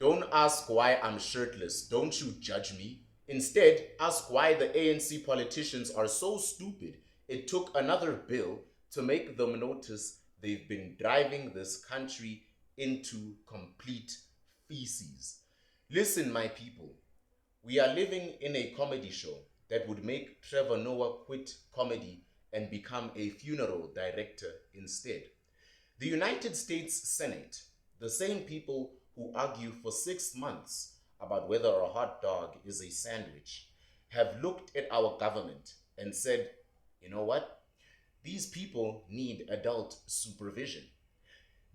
Don't ask why I'm shirtless. Don't you judge me. Instead, ask why the ANC politicians are so stupid it took another bill to make them notice they've been driving this country into complete feces. Listen, my people, we are living in a comedy show that would make Trevor Noah quit comedy and become a funeral director instead. The United States Senate, the same people who argue for 6 months about whether a hot dog is a sandwich, have looked at our government and said, you know what? These people need adult supervision.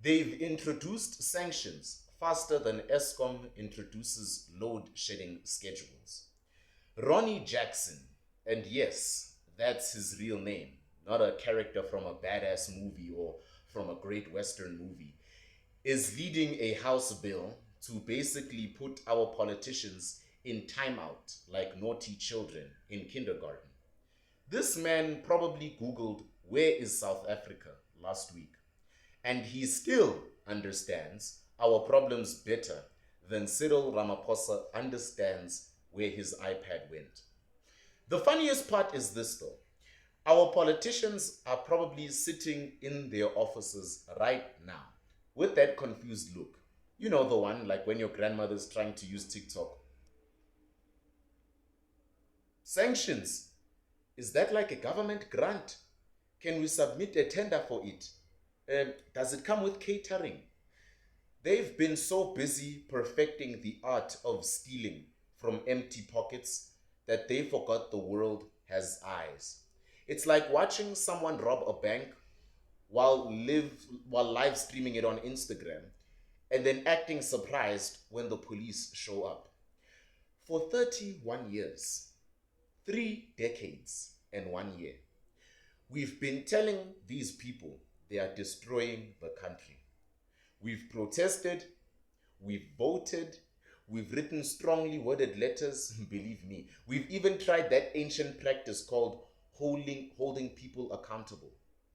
They've introduced sanctions faster than ESCOM introduces load shedding schedules. Ronnie Jackson, and yes, that's his real name, not a character from a badass movie or from a great Western movie, is leading a House bill to basically put our politicians in timeout like naughty children in kindergarten. This man probably Googled, "Where is South Africa?" last week, and he still understands our problems better than Cyril Ramaphosa understands where his iPad went. The funniest part is this though. Our politicians are probably sitting in their offices right now with that confused look. You know, the one like when your grandmother's trying to use TikTok. Sanctions. Is that like a government grant? Can we submit a tender for it? Does it come with catering? They've been so busy perfecting the art of stealing from empty pockets that they forgot the world has eyes. It's like watching someone rob a bank while live streaming it on Instagram and then acting surprised when the police show up. For 31 years, 3 decades and 1 year, we've been telling these people they are destroying the country. We've protested, we've voted, we've written strongly worded letters, believe me. We've even tried that ancient practice called holding people accountable.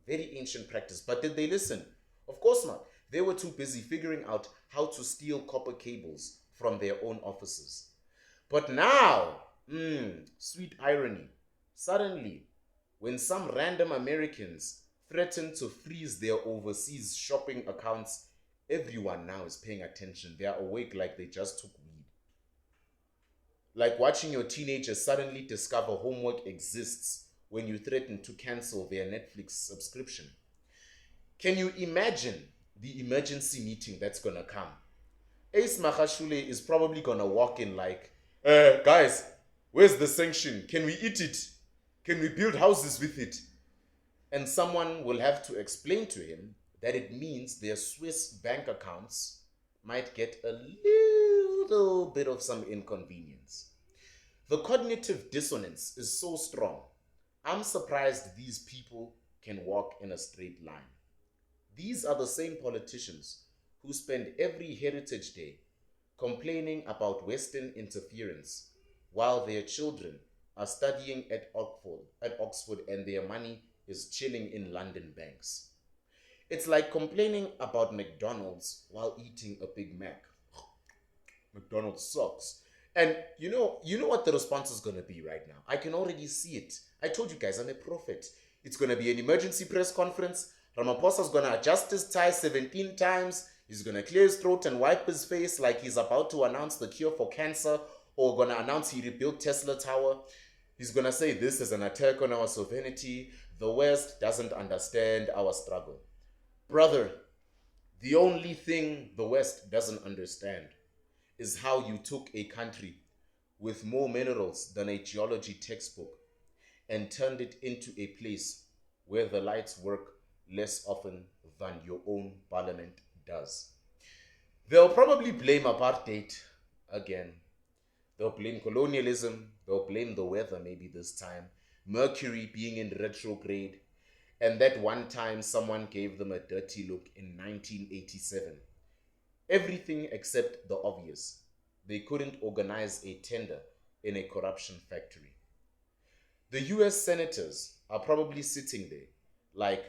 Very ancient practice. But did they listen? Of course not. They were too busy figuring out how to steal copper cables from their own offices. But now, sweet irony, suddenly, when some random Americans threaten to freeze their overseas shopping accounts, everyone now is paying attention. They are awake like they just took weed. Like watching your teenager suddenly discover homework exists when you threaten to cancel their Netflix subscription. Can you imagine the emergency meeting that's gonna come? Ace Mahashule is probably gonna walk in like, guys, where's the sanction? Can we eat it? Can we build houses with it? And someone will have to explain to him that it means their Swiss bank accounts might get a little bit of some inconvenience. The cognitive dissonance is so strong. I'm surprised these people can walk in a straight line. These are the same politicians who spend every Heritage Day complaining about Western interference while their children are studying at Oxford and their money is chilling in London banks. It's like complaining about McDonald's while eating a Big Mac. McDonald's sucks. And you know what the response is going to be right now. I can already see it. I told you guys, I'm a prophet. It's going to be an emergency press conference. Ramaphosa's going to adjust his tie 17 times. He's going to clear his throat and wipe his face like he's about to announce the cure for cancer or going to announce he rebuilt Tesla Tower. He's going to say this is an attack on our sovereignty. The West doesn't understand our struggle. Brother, the only thing the West doesn't understand is how you took a country with more minerals than a geology textbook and turned it into a place where the lights work less often than your own parliament does. They'll probably blame apartheid again. They'll blame colonialism. They'll blame the weather maybe this time. Mercury being in retrograde. And that one time someone gave them a dirty look in 1987. Everything except the obvious. They couldn't organize a tender in a corruption factory. The US senators are probably sitting there like,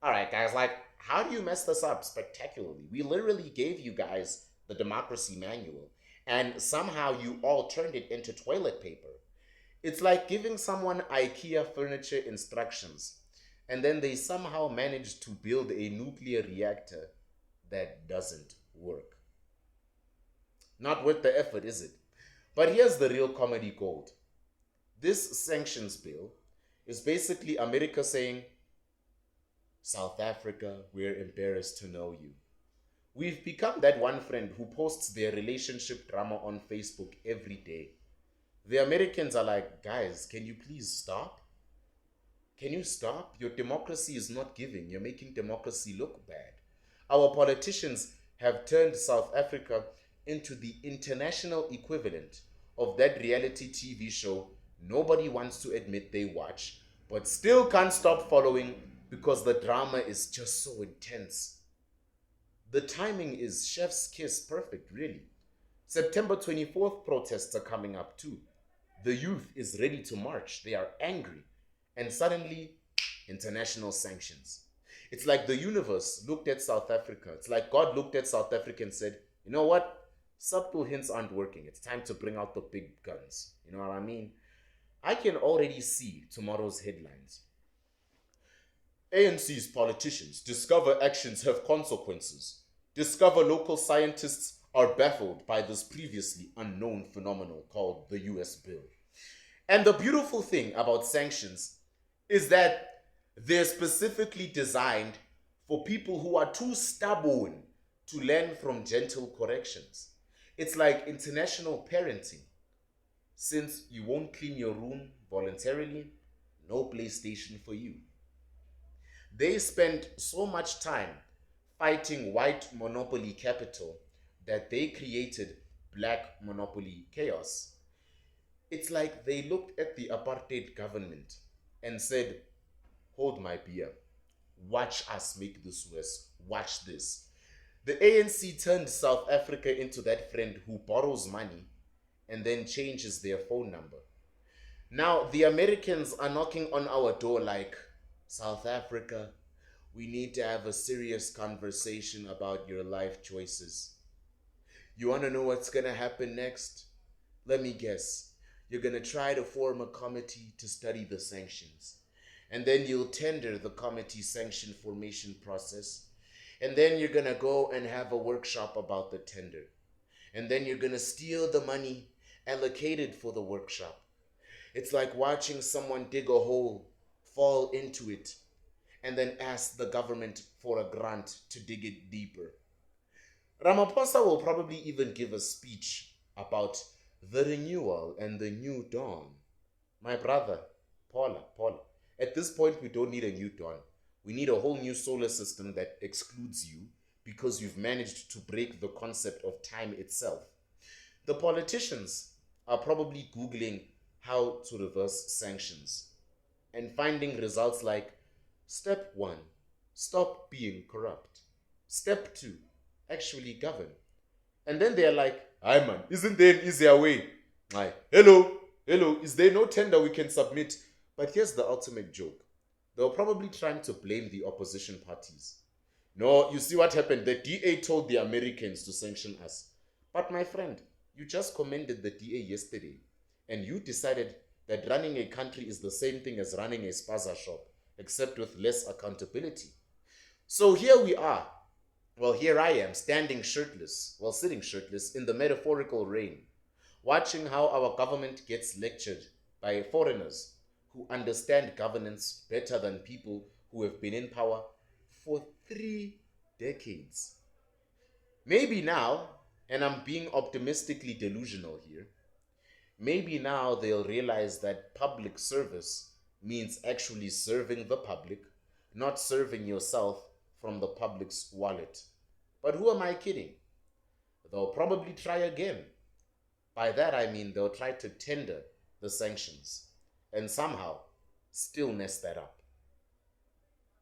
all right, guys, like, how do you mess this up spectacularly? We literally gave you guys the democracy manual, and somehow you all turned it into toilet paper. It's like giving someone IKEA furniture instructions, and then they somehow manage to build a nuclear reactor that doesn't work. Not worth the effort, is it? But here's the real comedy gold. This sanctions bill is basically America saying, South Africa, we're embarrassed to know you. We've become that one friend who posts their relationship drama on Facebook every day. The Americans are like, guys, can you please stop? Can you stop? Your democracy is not giving. You're making democracy look bad. Our politicians have turned South Africa into the international equivalent of that reality TV show nobody wants to admit they watch, but still can't stop following because the drama is just so intense. The timing is chef's kiss perfect, really. September 24th protests are coming up too. The youth is ready to march. They are angry. And suddenly, international sanctions. It's like the universe looked at South Africa. It's like God looked at South Africa and said, you know what? Subtle hints aren't working. It's time to bring out the big guns. You know what I mean? I can already see tomorrow's headlines. ANC's politicians discover actions have consequences. Discover local scientists are baffled by this previously unknown phenomenon called the US bill. And the beautiful thing about sanctions is that they're specifically designed for people who are too stubborn to learn from gentle corrections. It's like international parenting. Since you won't clean your room voluntarily, no PlayStation for you. They spent so much time fighting white monopoly capital that they created black monopoly chaos. It's like they looked at the apartheid government and said, hold my beer. Watch us make this worse. Watch this. The ANC turned South Africa into that friend who borrows money and then changes their phone number. Now, the Americans are knocking on our door like, South Africa, we need to have a serious conversation about your life choices. You want to know what's going to happen next? Let me guess. You're going to try to form a committee to study the sanctions. And then you'll tender the committee sanction formation process. And then you're going to go and have a workshop about the tender. And then you're going to steal the money allocated for the workshop. It's like watching someone dig a hole, fall into it, and then ask the government for a grant to dig it deeper. Ramaphosa will probably even give a speech about the renewal and the new dawn. My brother, Paula, at this point we don't need a new dawn. We need a whole new solar system that excludes you because you've managed to break the concept of time itself. The politicians are probably Googling how to reverse sanctions and finding results like Step 1, stop being corrupt. Step 2, actually govern. And then they're like, "Hi man, isn't there an easier way?" Like, hello, is there no tender we can submit? But here's the ultimate joke. They were probably trying to blame the opposition parties. No, you see what happened? The DA told the Americans to sanction us. But my friend, you just commended the DA yesterday, and you decided that running a country is the same thing as running a spaza shop, except with less accountability. So here we are. Well, here I am, sitting shirtless in the metaphorical rain, watching how our government gets lectured by foreigners who understand governance better than people who have been in power for 3 decades. Maybe now, and I'm being optimistically delusional here, maybe now they'll realize that public service means actually serving the public, not serving yourself from the public's wallet. But who am I kidding? They'll probably try again. By that I mean they'll try to tender the sanctions and somehow still mess that up.